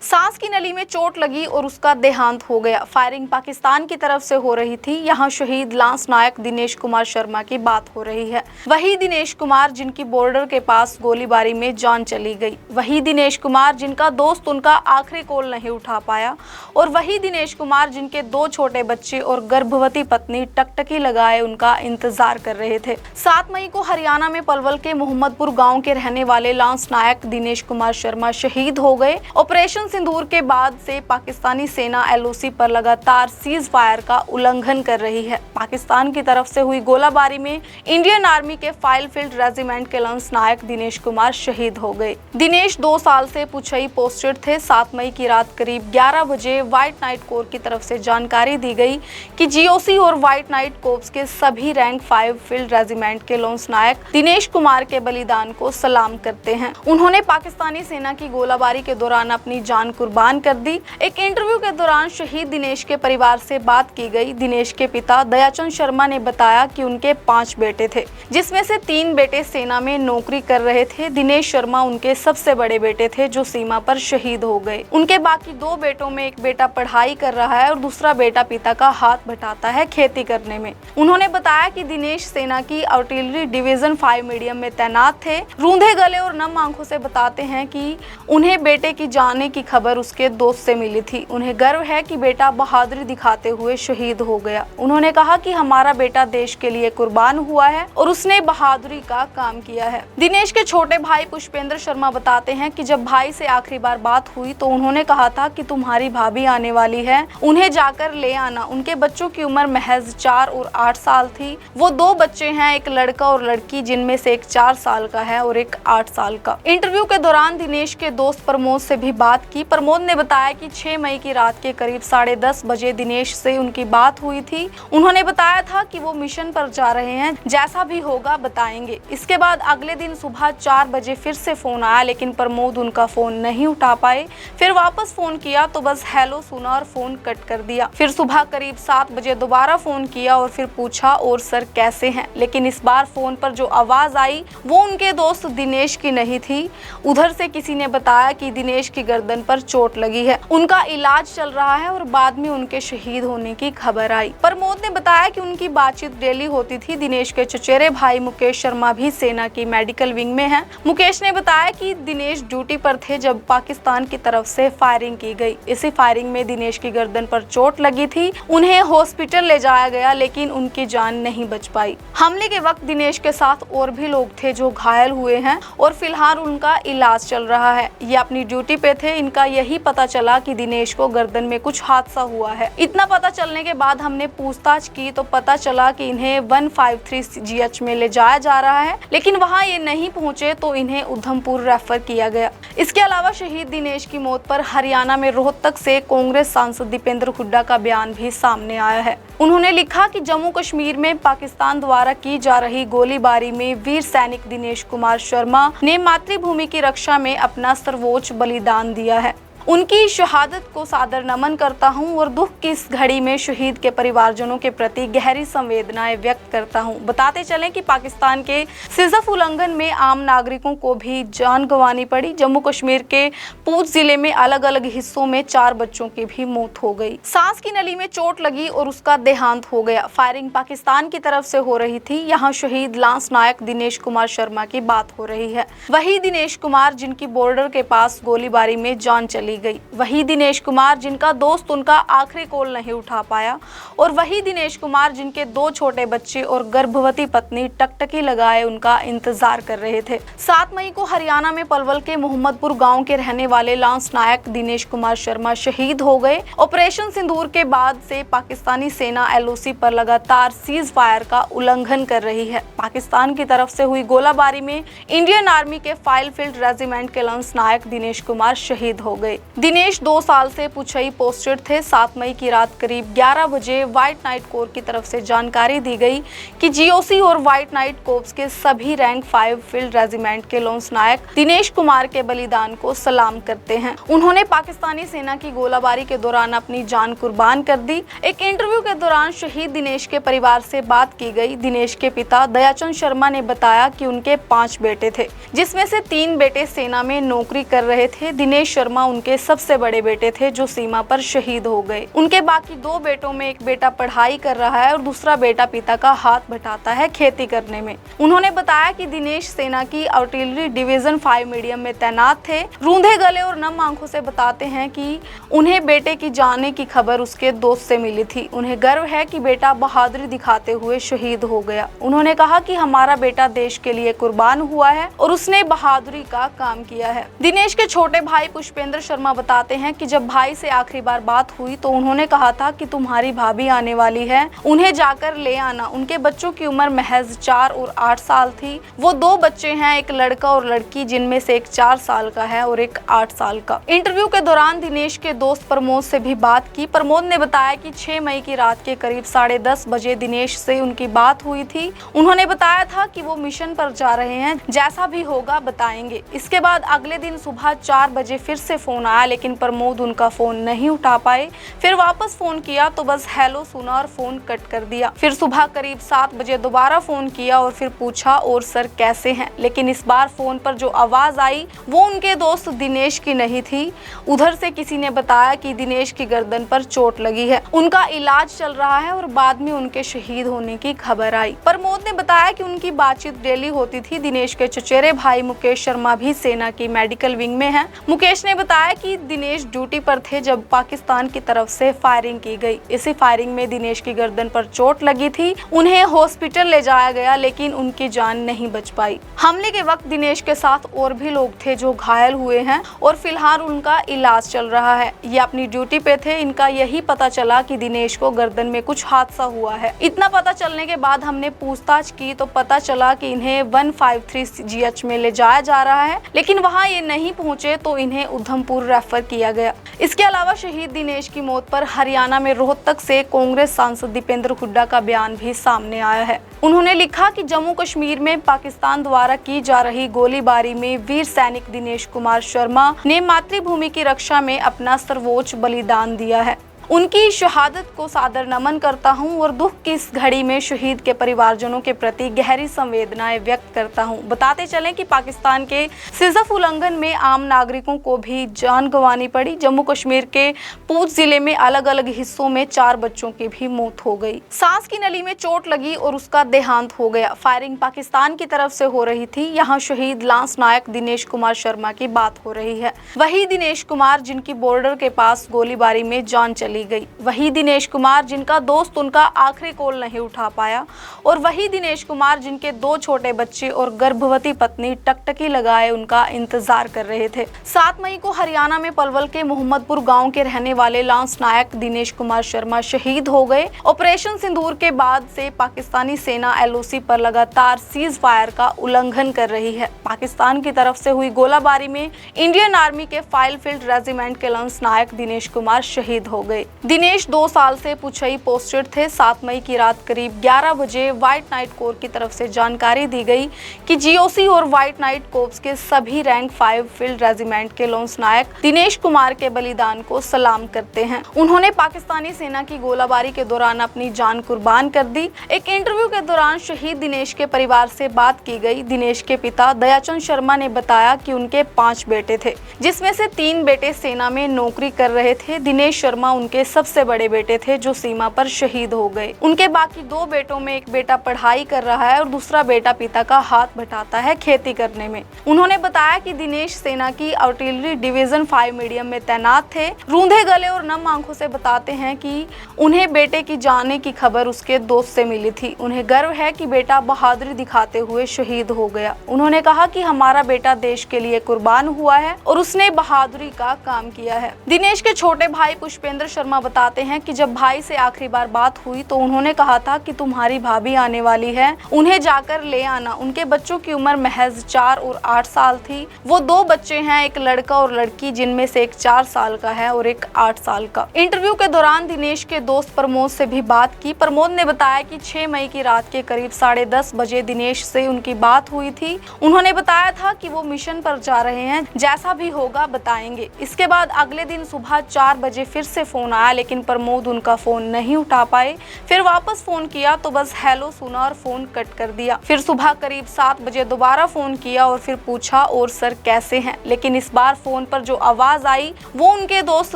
सांस की नली में चोट लगी और उसका देहांत हो गया। फायरिंग पाकिस्तान की तरफ से हो रही थी। यहाँ शहीद लांस नायक दिनेश कुमार शर्मा की बात हो रही है। वही दिनेश कुमार जिनकी बॉर्डर के पास गोलीबारी में जान चली गई। वही दिनेश कुमार जिनका दोस्त उनका आखिरी कॉल नहीं उठा पाया। और वही दिनेश कुमार जिनके 2 छोटे बच्चे और गर्भवती पत्नी टकटकी लगाए उनका इंतजार कर रहे थे। 7 मई को हरियाणा में पलवल के मोहम्मदपुर गाँव के रहने वाले लांस नायक दिनेश कुमार शर्मा शहीद हो गए। ऑपरेशन सिंदूर के बाद से पाकिस्तानी सेना एलओसी पर लगातार सीज फायर का उल्लंघन कर रही है। पाकिस्तान की तरफ से हुई गोलाबारी में इंडियन आर्मी के फाइल फील्ड रेजिमेंट के लांस नायक दिनेश कुमार शहीद हो गए। दिनेश 2 साल से पुछई पोस्टेड थे। 7 मई की रात करीब 11 बजे व्हाइट नाइट कोर की तरफ से जानकारी दी गई कि जीओसी और व्हाइट नाइट कोर्प्स के सभी रैंक 5 फील्ड रेजिमेंट के लांस नायक दिनेश कुमार के बलिदान को सलाम करते हैं। उन्होंने पाकिस्तानी सेना की गोलाबारी के दौरान अपनी जान कुर्बान कर दी। एक इंटरव्यू के दौरान शहीद दिनेश के परिवार से बात की गई। दिनेश के पिता दयाचंद शर्मा ने बताया कि उनके 5 बेटे थे, जिसमें से 3 बेटे सेना में नौकरी कर रहे थे। दिनेश शर्मा उनके सबसे बड़े बेटे थे जो सीमा पर शहीद हो गए। उनके बाकी 2 बेटों में एक बेटा पढ़ाई कर रहा है और दूसरा बेटा पिता का हाथ बटाता है खेती करने में। उन्होंने बताया कि दिनेश सेना की आर्टिलरी डिवीजन 5 मीडियम में तैनात थे। रूंधे गले और नम आंखों से बताते हैं कि उन्हें बेटे की जाने की खबर उसके दोस्त से मिली थी। उन्हें गर्व है कि बेटा बहादुरी दिखाते हुए शहीद हो गया। उन्होंने कहा कि हमारा बेटा देश के लिए कुर्बान हुआ है और उसने बहादुरी का काम किया है। दिनेश के छोटे भाई पुष्पेंद्र शर्मा बताते हैं कि जब भाई से आखिरी बार बात हुई तो उन्होंने कहा था कि तुम्हारी भाभी आने वाली है, उन्हें जाकर ले आना। उनके बच्चों की उम्र महज 4 और 8 साल थी। वो 2 बच्चे हैं, एक लड़का और लड़की, जिनमें से एक 4 साल का है और एक 8 साल का। इंटरव्यू के दौरान दिनेश के दोस्त प्रमोद से भी बात की। प्रमोद ने बताया कि 6 मई की रात के करीब 10:30 बजे दिनेश से उनकी बात हुई थी। उन्होंने बताया था कि वो मिशन पर जा रहे हैं, जैसा भी होगा बताएंगे। इसके बाद अगले दिन सुबह 4 बजे फिर से फोन आया, लेकिन प्रमोद उनका फोन नहीं उठा पाए। फिर वापस फोन किया तो बस हेलो सुना और फोन कट कर दिया। फिर सुबह करीब 7 बजे दोबारा फोन किया और फिर पूछा और सर कैसे हैं, लेकिन इस बार फोन पर जो आवाज आई वो उनके दोस्त दिनेश की नहीं थी। उधर से किसी ने बताया कि दिनेश की गर्दन पर चोट लगी है, उनका इलाज चल रहा है और बाद में उनके शहीद होने की खबर आई। प्रमोद ने बताया कि उनकी बातचीत डेली होती थी। दिनेश के चचेरे भाई मुकेश शर्मा भी सेना की मेडिकल विंग में हैं। मुकेश ने बताया कि दिनेश ड्यूटी पर थे जब पाकिस्तान की तरफ से फायरिंग की गई। इसी फायरिंग में दिनेश की गर्दन पर चोट लगी थी। उन्हें हॉस्पिटल ले जाया गया, लेकिन उनकी जान नहीं बच पाई। हमले के वक्त दिनेश के साथ और भी लोग थे जो घायल हुए हैं और फिलहाल उनका इलाज चल रहा है। ये अपनी ड्यूटी पे थे। इनका यही पता चला कि दिनेश को गर्दन में कुछ हादसा हुआ है। इतना पता चलने के बाद हमने पूछताछ की तो पता चला कि इन्हें 153 GH में ले जाया जा रहा है, लेकिन वहां ये नहीं पहुंचे तो इन्हें उधमपुर रेफर किया गया। इसके अलावा शहीद दिनेश की मौत पर हरियाणा में रोहतक से कांग्रेस सांसद दीपेंद्र हुड्डा का बयान भी सामने आया है। उन्होंने लिखा कि जम्मू कश्मीर में पाकिस्तान द्वारा की जा रही गोलीबारी में वीर सैनिक दिनेश कुमार शर्मा ने मातृभूमि की रक्षा में अपना सर्वोच्च बलिदान दिया है। उनकी शहादत को सादर नमन करता हूं और दुख की इस घड़ी में शहीद के परिवारजनों के प्रति गहरी संवेदनाएं व्यक्त करता हूं। बताते चलें कि पाकिस्तान के सिजफ उल्लंघन में आम नागरिकों को भी जान गंवानी पड़ी। जम्मू कश्मीर के पूंछ जिले में अलग अलग हिस्सों में 4 बच्चों की भी मौत हो गई। सांस की नली में चोट लगी और उसका देहांत हो गया। फायरिंग पाकिस्तान की तरफ से हो रही थी। यहाँ शहीद लांस नायक दिनेश कुमार शर्मा की बात हो रही है। वही दिनेश कुमार जिनकी बॉर्डर के पास गोलीबारी में जान चली गई। वही दिनेश कुमार जिनका दोस्त उनका आखिरी कॉल नहीं उठा पाया और वही दिनेश कुमार जिनके 2 छोटे बच्चे और गर्भवती पत्नी टकटकी लगाए उनका इंतजार कर रहे थे। 7 मई को हरियाणा में पलवल के मोहम्मदपुर गांव के रहने वाले लांस नायक दिनेश कुमार शर्मा शहीद हो गए। ऑपरेशन सिंदूर के बाद से पाकिस्तानी सेना एलओसी पर लगातार सीज फायर का उल्लंघन कर रही है। पाकिस्तान की तरफ से हुई गोलाबारी में इंडियन आर्मी के फाइल फील्ड रेजिमेंट के लांस नायक दिनेश कुमार शहीद हो गए। दिनेश 2 साल से पुछई पोस्टेड थे। 7 मई की रात करीब 11 बजे व्हाइट नाइट कोर की तरफ से जानकारी दी गई कि जीओसी और व्हाइट नाइट कोर्प्स के सभी रैंक 5 फील्ड रेजिमेंट के लांस नायक दिनेश कुमार के बलिदान को सलाम करते हैं। उन्होंने पाकिस्तानी सेना की गोलाबारी के दौरान अपनी जान कुर्बान कर दी। एक इंटरव्यू के दौरान शहीद दिनेश के परिवार से बात की गई। दिनेश के पिता दयाचंद शर्मा ने बताया कि उनके 5 बेटे थे, जिसमें से 3 बेटे सेना में नौकरी कर रहे थे। दिनेश शर्मा उनके उनके सबसे बड़े बेटे थे जो सीमा पर शहीद हो गए। उनके बाकी 2 बेटों में एक बेटा पढ़ाई कर रहा है और दूसरा बेटा पिता का हाथ बटाता है खेती करने में। उन्होंने बताया कि दिनेश सेना की आर्टिलरी डिवीजन 5 मीडियम में तैनात थे। रूंधे गले और नम आंखों से बताते हैं कि उन्हें बेटे की जाने की खबर उसके दोस्त से मिली थी। उन्हें गर्व है कि बेटा बहादुरी दिखाते हुए शहीद हो गया। उन्होंने कहा कि हमारा बेटा देश के लिए कुर्बान हुआ है और उसने बहादुरी का काम किया है। दिनेश के छोटे भाई पुष्पेंद्र शर्मा बताते हैं कि जब भाई से आखिरी बार बात हुई तो उन्होंने कहा था कि तुम्हारी भाभी आने वाली है, उन्हें जाकर ले आना। उनके बच्चों की उम्र महज 4 और 8 साल थी। वो 2 बच्चे हैं, एक लड़का और लड़की, जिनमें से एक 4 साल का है और एक 8 साल का। इंटरव्यू के दौरान दिनेश के दोस्त प्रमोद से भी बात की। प्रमोद ने बताया कि 6 मई की रात के करीब 10:30 बजे दिनेश से उनकी बात हुई थी। उन्होंने बताया था कि वो मिशन पर जा रहे हैं, जैसा भी होगा बताएंगे। इसके बाद अगले दिन सुबह 4 बजे फिर से फोन आया, लेकिन प्रमोद उनका फोन नहीं उठा पाए। फिर वापस फोन किया तो बस हेलो सुना और फोन कट कर दिया। फिर सुबह करीब 7 बजे दोबारा फोन किया और फिर पूछा और सर कैसे हैं, लेकिन इस बार फोन पर जो आवाज आई वो उनके दोस्त दिनेश की नहीं थी। उधर से किसी ने बताया कि दिनेश की गर्दन पर चोट लगी है, उनका इलाज चल रहा है और बाद में उनके शहीद होने की खबर आई। प्रमोद ने बताया कि उनकी बातचीत डेली होती थी। दिनेश के चचेरे भाई मुकेश शर्मा भी सेना की मेडिकल विंग में हैं। मुकेश ने बताया कि दिनेश ड्यूटी पर थे जब पाकिस्तान की तरफ से फायरिंग की गई। इसी फायरिंग में दिनेश की गर्दन पर चोट लगी थी। उन्हें हॉस्पिटल ले जाया गया, लेकिन उनकी जान नहीं बच पाई। हमले के वक्त दिनेश के साथ और भी लोग थे जो घायल हुए हैं और फिलहाल उनका इलाज चल रहा है। ये अपनी ड्यूटी पे थे। इनका यही पता चला कि दिनेश को गर्दन में कुछ हादसा हुआ है। इतना पता चलने के बाद हमने पूछताछ की तो पता चला कि इन्हें 153 GH में ले जाया जा रहा है, लेकिन वहां ये नहीं पहुंचे तो इन्हें उधमपुर रेफर किया गया। इसके अलावा शहीद दिनेश की मौत पर हरियाणा में रोहतक से कांग्रेस सांसद दीपेंद्र हुड्डा का बयान भी सामने आया है। उन्होंने लिखा कि जम्मू कश्मीर में पाकिस्तान द्वारा की जा रही गोलीबारी में वीर सैनिक दिनेश कुमार शर्मा ने मातृभूमि की रक्षा में अपना सर्वोच्च बलिदान दिया है। उनकी शहादत को सादर नमन करता हूं और दुख की इस घड़ी में शहीद के परिवारजनों के प्रति गहरी संवेदनाएं व्यक्त करता हूं। बताते चलें कि पाकिस्तान के सिजफ उल्लंघन में आम नागरिकों को भी जान गंवानी पड़ी। जम्मू कश्मीर के पूंछ जिले में अलग अलग हिस्सों में 4 बच्चों की भी मौत हो गई। सांस की नली में चोट लगी और उसका देहांत हो गया। फायरिंग पाकिस्तान की तरफ से हो रही थी। यहाँ शहीद लांस नायक दिनेश कुमार शर्मा की बात हो रही है। वही दिनेश कुमार जिनकी बॉर्डर के पास गोलीबारी में जान चली गई। वही दिनेश कुमार जिनका दोस्त उनका आखिरी कॉल नहीं उठा पाया और वही दिनेश कुमार जिनके 2 छोटे बच्चे और गर्भवती पत्नी टकटकी लगाए उनका इंतजार कर रहे थे। 7 मई को हरियाणा में पलवल के मोहम्मदपुर गांव के रहने वाले लांस नायक दिनेश कुमार शर्मा शहीद हो गए। ऑपरेशन सिंदूर के बाद से पाकिस्तानी सेना LOC पर लगातार सीज फायर का उल्लंघन कर रही है। पाकिस्तान की तरफ से हुई गोलाबारी में इंडियन आर्मी के फाइल फील्ड रेजिमेंट के लांस नायक दिनेश कुमार शहीद हो गए। दिनेश 2 साल से पुछई पोस्टेड थे। 7 मई की रात करीब 11 बजे व्हाइट नाइट कोर की तरफ से जानकारी दी गई कि GOC और व्हाइट नाइट कोर्प्स के सभी रैंक 5 फील्ड रेजिमेंट के लांस नायक दिनेश कुमार के बलिदान को सलाम करते हैं। उन्होंने पाकिस्तानी सेना की गोलाबारी के दौरान अपनी जान कुर्बान कर दी। एक इंटरव्यू के दौरान शहीद दिनेश के परिवार से बात की गई। दिनेश के पिता दयाचंद शर्मा ने बताया कि उनके 5 बेटे थे, जिसमें से 3 बेटे सेना में नौकरी कर रहे थे। दिनेश शर्मा उनके सबसे बड़े बेटे थे जो सीमा पर शहीद हो गए। उनके बाकी 2 बेटों में एक बेटा पढ़ाई कर रहा है और दूसरा बेटा पिता का हाथ बटाता है खेती करने में। उन्होंने बताया कि दिनेश सेना की आर्टिलरी डिवीजन 5 मीडियम में तैनात थे। रूंधे गले और नम आंखों से बताते हैं कि उन्हें बेटे की जाने की खबर उसके दोस्त से मिली थी। उन्हें गर्व है कि बेटा बहादुरी दिखाते हुए शहीद हो गया। उन्होंने कहा कि हमारा बेटा देश के लिए कुर्बान हुआ है और उसने बहादुरी का काम किया है। दिनेश के छोटे भाई पुष्पेंद्र शर्मा बताते हैं कि जब भाई से आखिरी बार बात हुई तो उन्होंने कहा था कि तुम्हारी भाभी आने वाली है, उन्हें जाकर ले आना। उनके बच्चों की उम्र महज 4 और 8 साल थी। वो 2 बच्चे हैं, एक लड़का और लड़की, जिनमें से एक 4 साल का है और एक 8 साल का। इंटरव्यू के दौरान दिनेश के दोस्त प्रमोद से भी बात की। प्रमोद ने बताया कि 6 मई की रात के करीब 10:30 बजे दिनेश से उनकी बात हुई थी। उन्होंने बताया था कि वो मिशन पर जा रहे हैं, जैसा भी होगा बताएंगे। इसके बाद अगले दिन सुबह 4 बजे फिर से फोन आया, लेकिन प्रमोद उनका फोन नहीं उठा पाए। फिर वापस फोन किया तो बस हेलो सुना और फोन कट कर दिया। फिर सुबह करीब 7 बजे दोबारा फोन किया और फिर पूछा और सर कैसे हैं, लेकिन इस बार फोन पर जो आवाज आई वो उनके दोस्त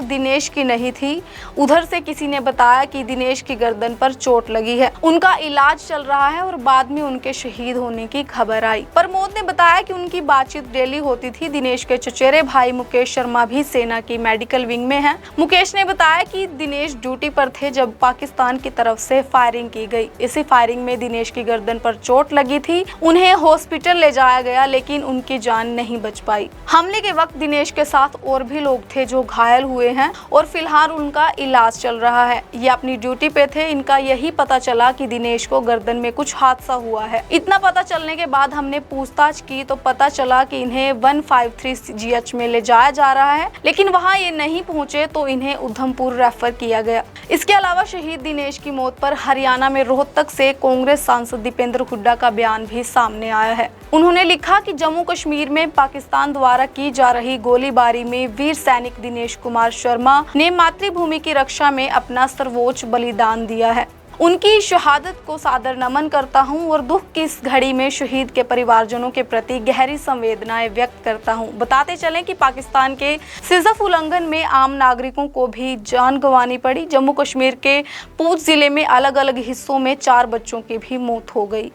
दिनेश की नहीं थी। उधर से किसी ने बताया कि दिनेश की गर्दन पर चोट लगी है, उनका इलाज चल रहा है और बाद में उनके शहीद होने की खबर आई। प्रमोद ने बताया कि उनकी बातचीत डेली होती थी। दिनेश के चचेरे भाई मुकेश शर्मा भी सेना की मेडिकल विंग में हैं। मुकेश ने बताया कि दिनेश ड्यूटी पर थे जब पाकिस्तान की तरफ से फायरिंग की गई। इसी फायरिंग में दिनेश की गर्दन पर चोट लगी थी। उन्हें हॉस्पिटल ले जाया गया, लेकिन उनकी जान नहीं बच पाई। हमले के वक्त दिनेश के साथ और भी लोग थे जो घायल हुए हैं और फिलहाल उनका इलाज चल रहा है। ये अपनी ड्यूटी पे थे। इनका यही पता चला कि दिनेश को गर्दन में कुछ हादसा हुआ है। इतना पता चलने के बाद हमने पूछताछ की तो पता चला कि इन्हें 153 GH में ले जाया जा रहा है, लेकिन वहां ये नहीं पहुंचे तो इन्हें उधमपुर रेफर किया गया। इसके अलावा शहीद दिनेश की मौत पर हरियाणा में रोहतक से कांग्रेस सांसद दीपेंद्र हुड्डा का बयान भी सामने आया है। उन्होंने लिखा कि जम्मू कश्मीर में पाकिस्तान द्वारा की जा रही गोलीबारी में वीर सैनिक दिनेश कुमार शर्मा ने मातृभूमि की रक्षा में अपना सर्वोच्च बलिदान दिया है। उनकी शहादत को सादर नमन करता हूं और दुख की इस घड़ी में शहीद के परिवारजनों के प्रति गहरी संवेदनाएं व्यक्त करता हूं। बताते चलें कि पाकिस्तान के सिजफ उल्लंघन में आम नागरिकों को भी जान गंवानी पड़ी। जम्मू कश्मीर के पूंछ जिले में अलग अलग हिस्सों में 4 बच्चों की भी मौत हो गई।